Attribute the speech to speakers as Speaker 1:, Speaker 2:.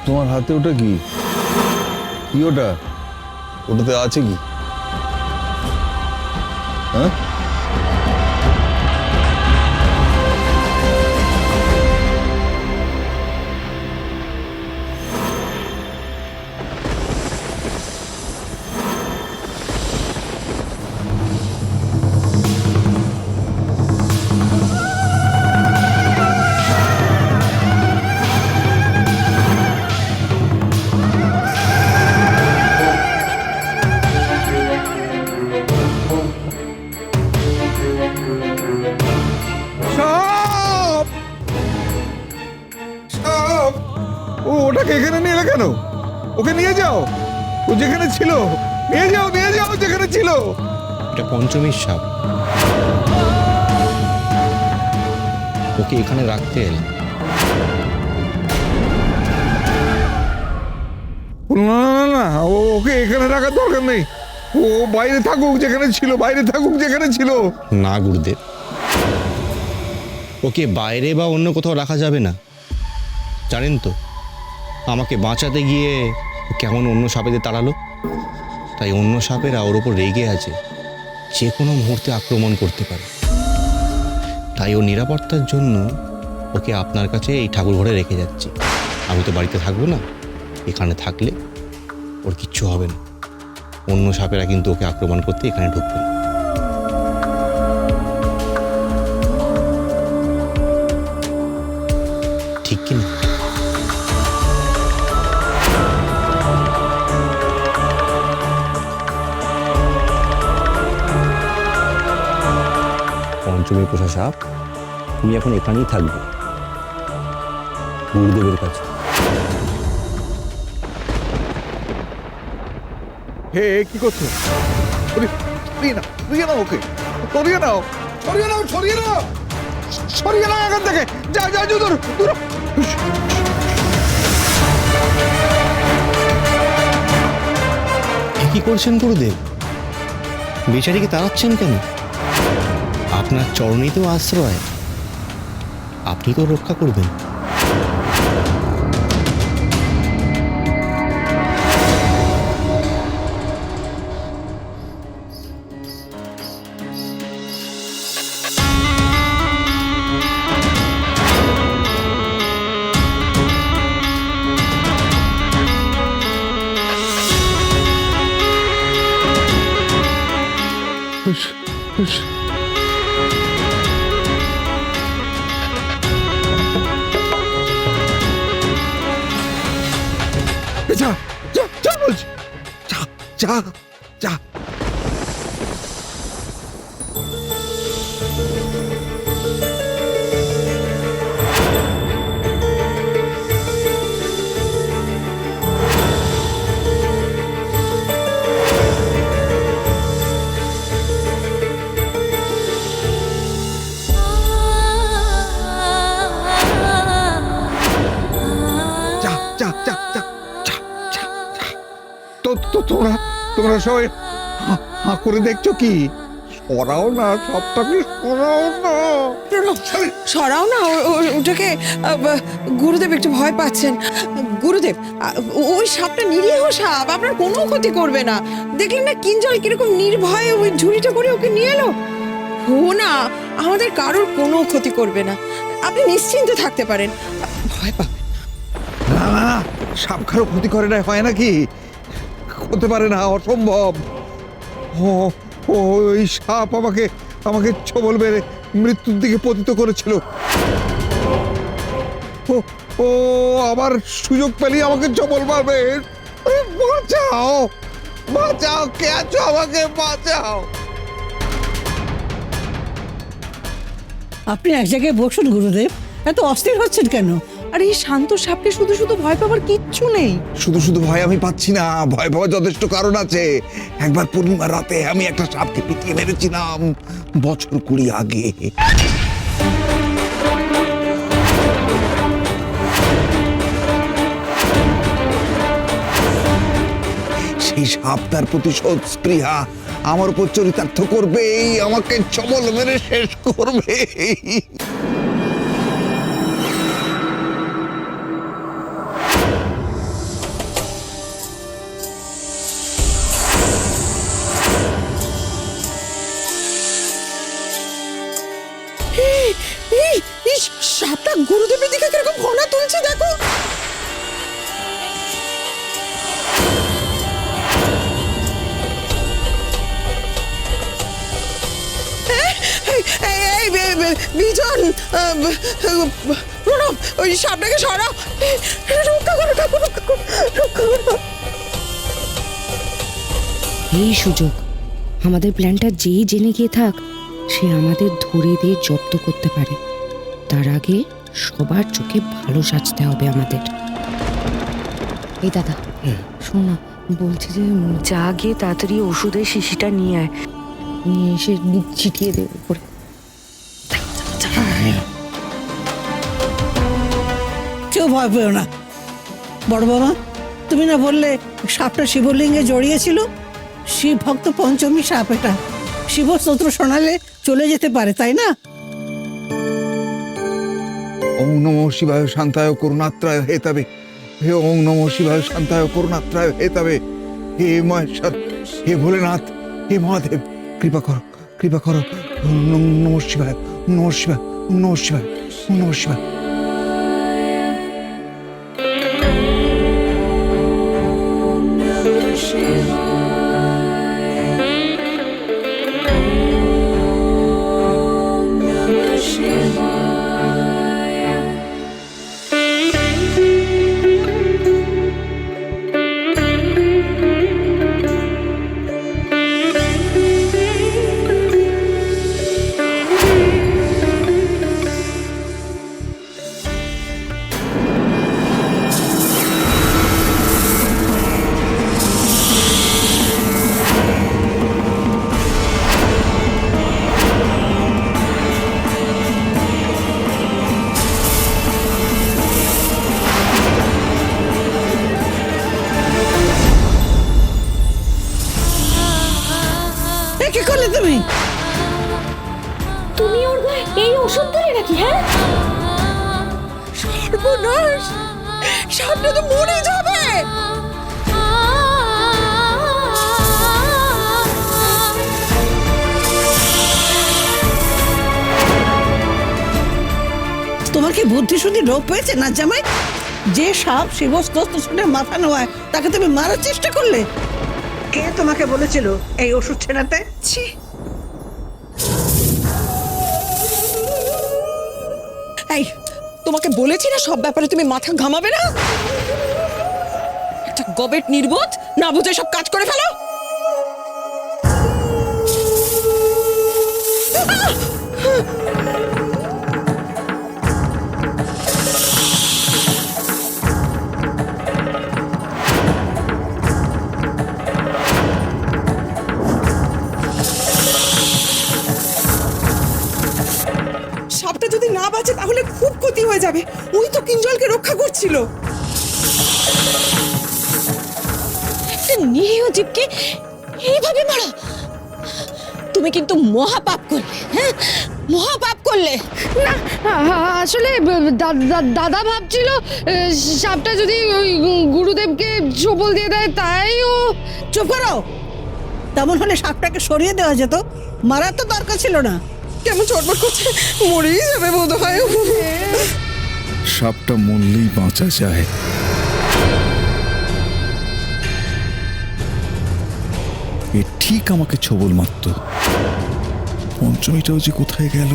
Speaker 1: তোমার হাতে ওটা কি? কি ওটা? ওটাতে আছে কি? হ্যাঁ, সাপ! সাপ! ও ওটাকে এখানে নিয়ে এলে কেন? ওকে নিয়ে যাও, ও যেখানে ছিল নিয়ে যাও, নিয়ে যাও যেখানে ছিল।
Speaker 2: এটা পঞ্চমীর সাপ, ওকে এখানে রাখতে এলাম।
Speaker 1: না না না, ওকে এখানে রাখার দরকার নেই। ও বাইরে থাকুক যেখানে ছিল, বাইরে থাকুক যেখানে ছিল।
Speaker 2: না গুরুদেব, ওকে বাইরে বা অন্য কোথাও রাখা যাবে না। জানেন তো, আমাকে বাঁচাতে গিয়ে কেমন অন্য সাপেদের তাড়ালো, তাই অন্য সাপেরা ওর ওপর রেগে আছে, যে কোনো মুহূর্তে আক্রমণ করতে পারে। তাই ও নিরাপত্তার জন্য ওকে আপনার কাছে এই ঠাকুর ঘরে রেখে যাচ্ছি। আমি তো বাড়িতে থাকবো না, এখানে থাকলে ওর কিচ্ছু হবে না। অন্য সাপেরা কিন্তু ওকে আক্রমণ করতে এখানে ঢুকবে না। ঠিক কিনা? পঞ্চমী পোষা সাপ, তুমি এখন এখানেই থাকবে, গুরুদেবের কাছে।
Speaker 1: হে কি করছো? সরিয়ে নাও, সরিয়ে নাও ওকে, সরিয়ে নাও, সরিয়ে নাও, সরিয়ে নাও, সরিয়ে নাও এখান থেকে। যা যা যা, দূর দূর।
Speaker 2: কি করছেন গুরুদেব? বেচারিকে তাড়াচ্ছেন কেন? আপনার চরণেই তো আশ্রয়, আপনি তো রক্ষা করবেন।
Speaker 1: হুশ, হুশ। যা যা যা বলছি, যা যা যা। যা যা যা যা যা যা যা। তোমরা তোমরা সবাই হাঁ করে দেখছো কি? সরাও না সবটাকে, সরাও না।
Speaker 3: সরাও না ওটাকে। গুরুদেব একটু ভয় পাচ্ছেন। গুরুদেব, ওই সাপটা নিরীহ সাপ, আপনার কোনো ক্ষতি করবে না। দেখলেন না কিঞ্জল কিরকম নির্ভয়ে ওই ঝুড়িটা করে ওকে নিয়ে এলো। ও না, আমাদের কারোর কোনো ক্ষতি করবে না, আপনি নিশ্চিন্তে থাকতে পারেন, ভয় পাবেন
Speaker 1: না না না, সাপ কারো ক্ষতি করে না, হয় নাকি? হতে পারে না, অসম্ভব। ও ওই সাপ আমাকে আমাকে ছবল মেরে মৃত্যুর দিকে পতিত করেছিল। ও ও আবার সুযোগ পেলেই আমাকে ছবল মারবে। আরে বাঁচাও, বাঁচাও, কে আছো? আমাকে বাঁচাও।
Speaker 4: আপনি এক জায়গায় বসুন গুরুদেব, এত অস্থির হচ্ছেন কেন? আর এই শান্ত সাপকে শুধু শুধু ভয় পাওয়ার কিচ্ছু নেই।
Speaker 1: শুধু শুধু ভয় আমি পাচ্ছি না, ভয় পাওয়ার যথেষ্ট কারণ আছে। একবার পূর্ণিমার রাতে আমি একটা সাপকে পিটিয়ে মেরেছিলাম, বছর 20 আগে। সেই সাপ তার প্রতিশোধ স্পৃহা আমার উপর চরিতার্থ করবেই, আমাকে ছবল মেরে শেষ করবে।
Speaker 3: সাপটা গুরুদেবের দিকে কিরকম ঘোড়া তুলছে দেখো। বিজন, প্রণব, ওই সাপটাকে সরাও, রক্ষা করো ঠাকুর, রক্ষা করো, রক্ষা করো।
Speaker 5: এই সুযোগ, আমাদের প্ল্যানটা যেই জেনে গিয়ে থাক সে আমাদের ধরিয়ে দিয়ে জব্দ করতে পারে। তার আগে সবার চোখে ভালো সাজতে হবে আমাদের। এই দাদা, শোন না, বলছি যে যা গিয়ে তাড়াতাড়ি ওষুধের শিশিটা নিয়ে আয়, নিয়ে এসে ছিটিয়ে দে উপরে।
Speaker 4: কেউ ভয় পেও না। বড় বাবা, তুমি না বললে সাপটা শিবলিঙ্গে জড়িয়েছিল? শিব ভক্ত পঞ্চমী সাপ এটা, শিব স্তোত্র শোনালে চলে যেতে পারে, তাই না?
Speaker 1: ওং নমঃ শিবায় শান্তায় করুণাত্রায় হেতাবে, হে ওং নমঃ শিবায় শান্তায় করুণাত্রায় হেতাবে। হে মহেশ্বর, হে ভোলেনাথ, হে মহাদেব, কৃপা করো, কৃপা করো। ওং নমঃ শিবায়, ওং নমঃ শিবায়, ওং নমঃ শিবায়, ওং নমঃ শিবায়।
Speaker 4: কি করলে তুমি?
Speaker 6: তুমি ওর গায়ে এই ওষুধ দিলে নাকি? হ্যাঁ,
Speaker 3: সর্বনাশ, সাপটা তো মরে যাবে।
Speaker 4: তোমার কি বুদ্ধি শুদ্ধি লোপ পেয়েছে না জামাই? যে সাপ শিব স্তোত্র শুনে মাথা নোয়ায় তাকে তুমি মারার চেষ্টা করলে? কে তোমাকে বলেছিল এই ওষুধ ছেড়াতে?
Speaker 3: ছি, এই তোমাকে বলেছি না সব ব্যাপারে তুমি মাথা ঘামাবে না। একটা গবেট নির্বোধ, না বুঝে সব কাজ করে ফেলো। সাপটা যদি না বাঁচে তাহলে খুব ক্ষতি হয়ে যাবে। ওই তো কিঞ্জলকে রক্ষা করছিল।
Speaker 6: একটা নিরীহ জীবকে এইভাবে মারা, তুমি কিন্তু মহাপাপ করলে। হ্যাঁ, মহাপাপ করলে।
Speaker 7: না, আসলে দাদা ভাবছিল সাপটা যদি ওই গুরুদেবকে ছোবল দিয়ে দেয়, তাই ও।
Speaker 4: চুপ করো। তেমন হলে সাপটাকে সরিয়ে দেওয়া যেত, মারার তো দরকার ছিল না।
Speaker 3: কেমন চটপট করছে, মরেই যাবে বোধ হয়।
Speaker 8: সাপটা মরলেই বাঁচা যায়। এ ঠিক আমাকে ছোবল মারত। পঞ্চমীটাও যে কোথায় গেল।